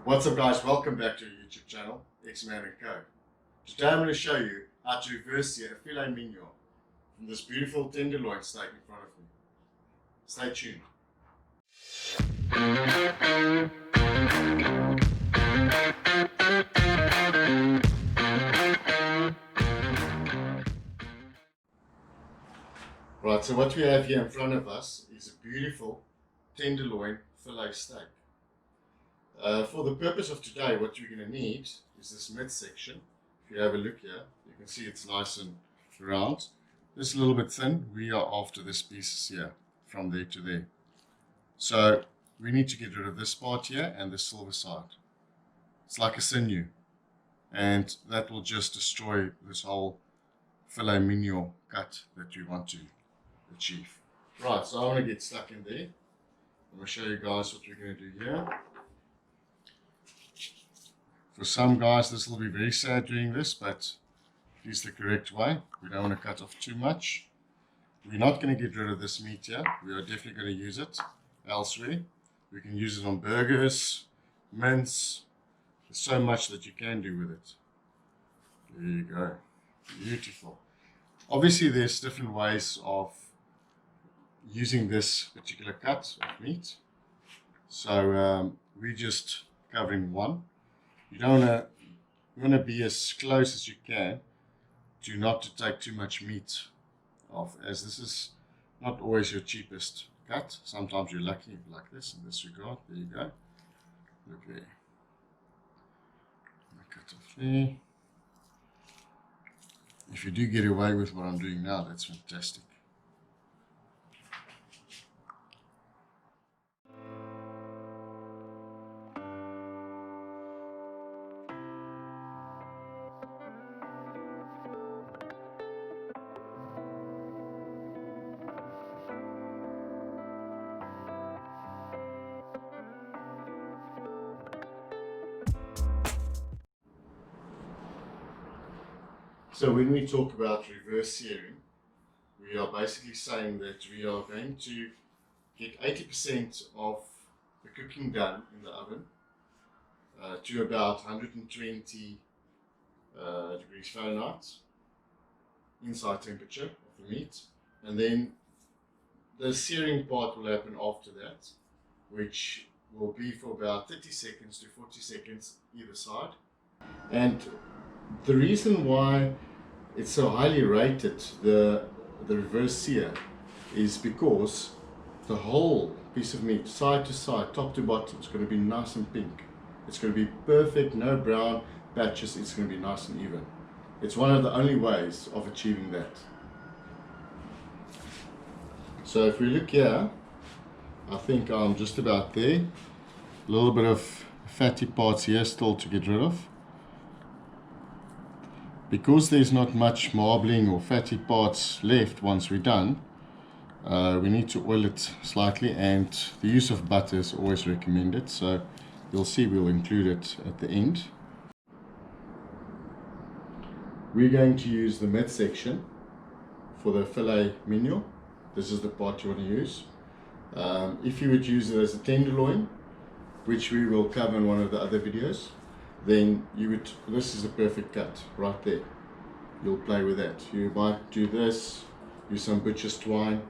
What's up guys, welcome back to our YouTube channel, Xman & Co. Today I'm going to show you how to reverse sear a filet mignon from this beautiful tenderloin steak in front of me. Stay tuned. Right, so what we have here in front of us is a beautiful tenderloin filet steak. For the purpose of today, what you're going to need is this midsection. If you have a look here, you can see it's nice and round. Just a little bit thin. We are after this piece here, from there to there. So we need to get rid of this part here and the silver side. It's like a sinew, and that will just destroy this whole filet mignon cut that you want to achieve. Right, so I want to get stuck in there. I'm going to show you guys what we're going to do here. For some guys this will be very sad doing this, but it is the correct way. We don't want to cut off too much. We're not going to get rid of this meat here. We are definitely going to use it elsewhere. We can use it on burgers, mince. There's so much that you can do with it. There you go. Beautiful. Obviously there's different ways of using this particular cut of meat. So we're just covering one. You want to be as close as you can to not to take too much meat off, as this is not always your cheapest cut. Sometimes you're lucky like this in this regard. There you go. Look there. Cut off there. If you do get away with what I'm doing now, that's fantastic. So when we talk about reverse searing, we are basically saying that we are going to get 80% of the cooking done in the oven to about 120 degrees Fahrenheit, inside temperature of the meat, and then the searing part will happen after that, which will be for about 30 seconds to 40 seconds either side. And the reason why it's so highly rated, the reverse sear, is because the whole piece of meat, side to side, top to bottom, is going to be nice and pink. It's going to be perfect, no brown patches, it's going to be nice and even. It's one of the only ways of achieving that. So if we look here, I think I'm just about there. A little bit of fatty parts here still to get rid of. Because there's not much marbling or fatty parts left once we're done, we need to oil it slightly, and the use of butter is always recommended, so you'll see we'll include it at the end. We're going to use the midsection for the filet mignon. This is the part you want to use. If you would use it as a tenderloin, which we will cover in one of the other videos, then this is a perfect cut right there. You'll play with that. You might do this, use some butcher's twine,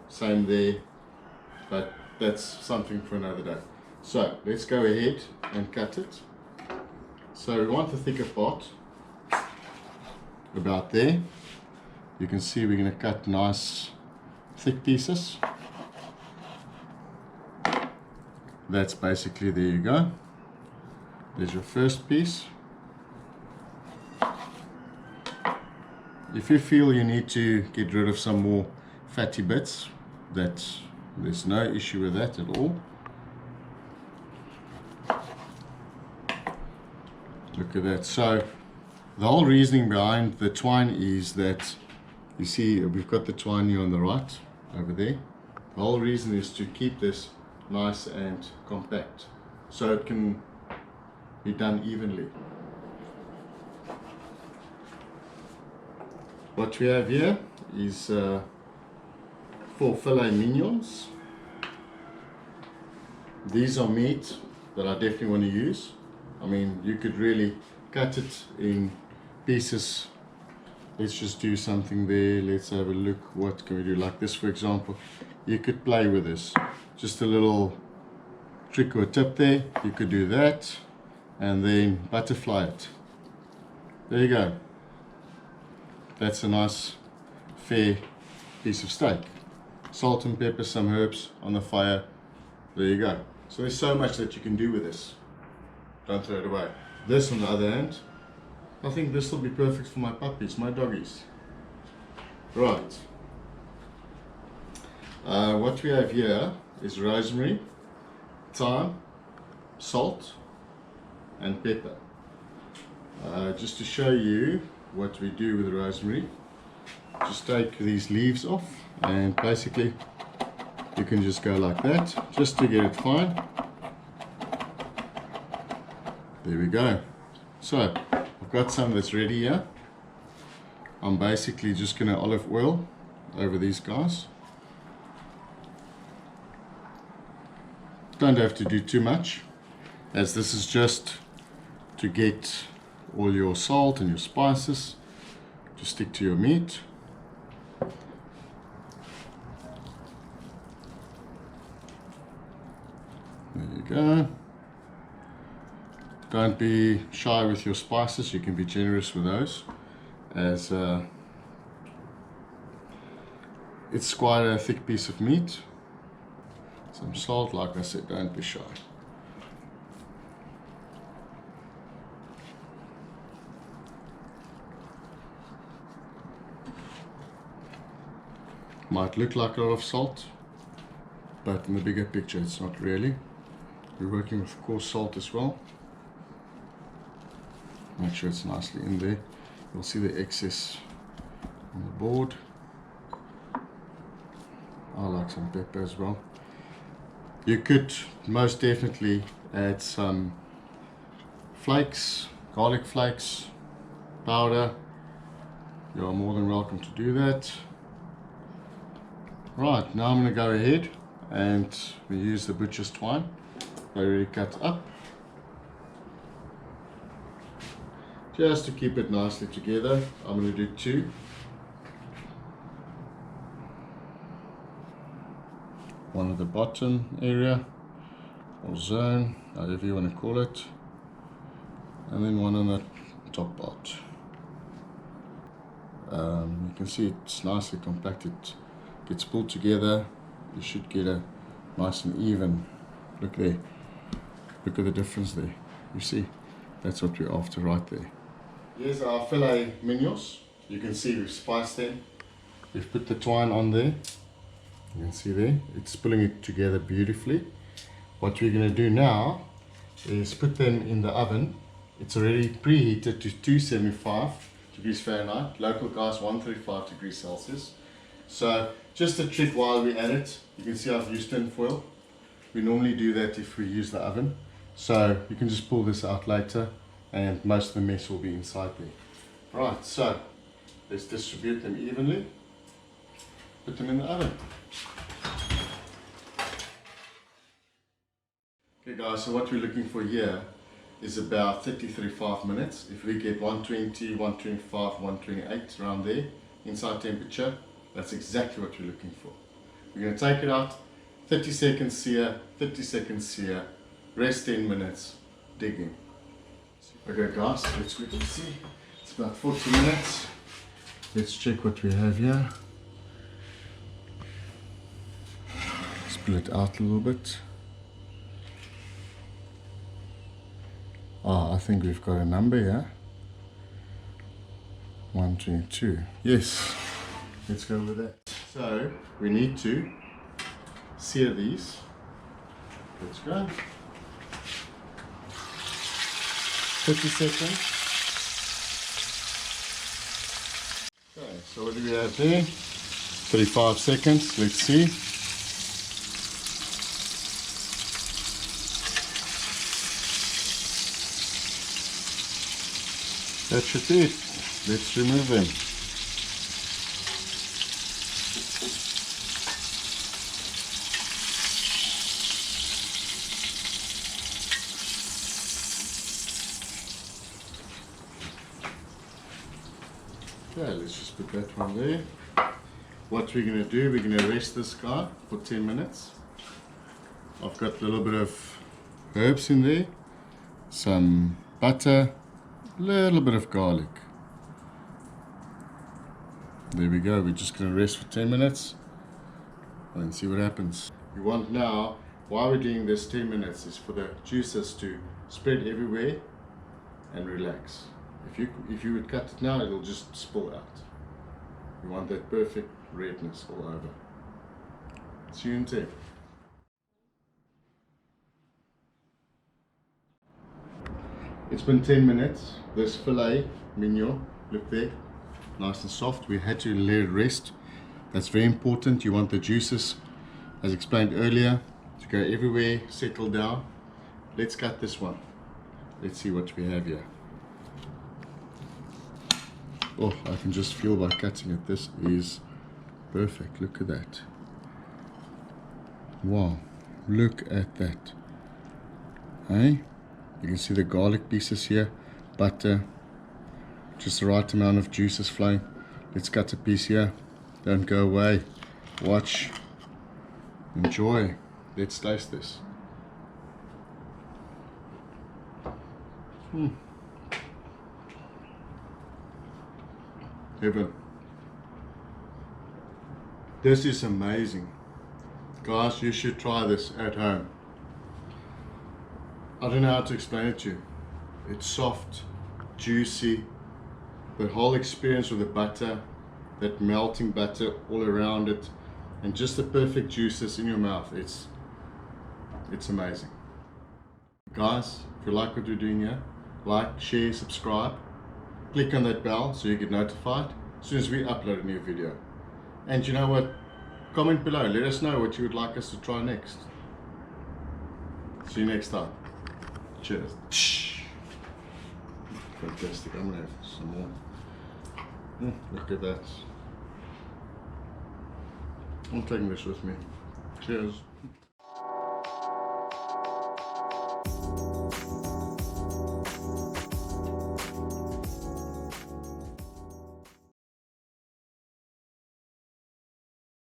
same there, but that's something for another day. So let's go ahead and cut it. So we want the thicker part, about there. You can see we're going to cut nice thick pieces. That's basically, there you go. There's your first piece. If you feel you need to get rid of some more fatty bits, there's no issue with that at all. Look at that. So the whole reasoning behind the twine is that, you see we've got the twine here on the right over there. The whole reason is to keep this nice and compact so it can be done evenly. What we have here is 4 filet mignons. These are meat that I definitely want to use. I mean, you could really cut it in pieces. Let's just do something there. Let's have a look. What can we do? Like this, for example. You could play with this. Just a little trick or tip there. You could do that and then butterfly it. There you go. That's a nice, fair piece of steak. Salt and pepper, some herbs on the fire. There you go. So there's so much that you can do with this. Don't throw it away. This, on the other hand, I think this will be perfect for my puppies, my doggies. Right. What we have here is rosemary, thyme, salt, and pepper. Just to show you what we do with the rosemary, just take these leaves off, and basically you can just go like that, just to get it fine. There we go. So I've got some that's ready here. I'm basically just going to olive oil over these guys. Don't have to do too much, as this is just to get all your salt and your spices to stick to your meat. There you go. Don't be shy with your spices, you can be generous with those, as it's quite a thick piece of meat. Some salt, like I said, don't be shy. Might look like a lot of salt, but in the bigger picture it's not really. We're working with coarse salt as well. Make sure it's nicely in there. You'll see the excess on the board. I like some pepper as well. You could most definitely add some flakes, garlic flakes, powder. You are more than welcome to do that. Right, now I'm going to go ahead and we use the butcher's twine. Already cut up. Just to keep it nicely together, I'm going to do 2. One at the bottom area, or zone, however you want to call it. And then one on the top part. You can see it's nicely compacted. Gets pulled together. You should get a nice and even. Look there. Look at the difference there. You see? That's what we're after right there. Here's our filet mignons. You can see we've spiced them. We've put the twine on there. You can see there. It's pulling it together beautifully. What we're going to do now is put them in the oven. It's already preheated to 275 degrees Fahrenheit. Local guys 135 degrees Celsius. So just a trick while we at it. You can see I've used tin foil. We normally do that if we use the oven. So you can just pull this out later and most of the mess will be inside there. Right, so let's distribute them evenly. Put them in the oven. Okay guys, so what we're looking for here is about 30-35 minutes. If we get 120, 125, 128 around there, inside temperature, that's exactly what we're looking for. We're going to take it out, 30 seconds sear, 30 seconds sear, rest 10 minutes, dig in. Okay guys, let's quickly see. It's about 40 minutes. Let's check what we have here. Split it out a little bit. I think we've got a number here. 122. Yes, let's go with that. So we need to sear these. Let's go. 30 seconds. Okay, so what do we have there? 35 seconds. Let's see. That should be it. Let's remove them. Okay, let's just put that one there. What we're going to do, we're going to rest this guy for 10 minutes. I've got a little bit of herbs in there, some butter, a little bit of garlic. There we go, we're just going to rest for 10 minutes and see what happens. You want now, while we're doing this 10 minutes, is for the juices to spread everywhere and relax. If you would cut it now, it'll just spill out. You want that perfect redness all over. See you in 10. It's been 10 minutes. This filet mignon, look there, nice and soft. We had to let it rest. That's very important. You want the juices, as explained earlier, to go everywhere, settle down. Let's cut this one. Let's see what we have here. Oh, I can just feel by cutting it. This is perfect. Look at that. Wow, look at that. Hey, you can see the garlic pieces here, butter, just the right amount of juices flowing. Let's cut a piece here. Don't go away. Watch. Enjoy. Let's taste this. Heaven. This is amazing. Guys, you should try this at home. I don't know how to explain it to you. It's soft, juicy, the whole experience with the butter, that melting butter all around it, and just the perfect juices in your mouth. It's amazing. Guys, if you like what we're doing here, like, share, subscribe. Click on that bell so you get notified as soon as we upload a new video. And you know what? Comment below. Let us know what you would like us to try next. See you next time. Cheers. Fantastic. I'm going to have some more. Look at that. I'm taking this with me. Cheers.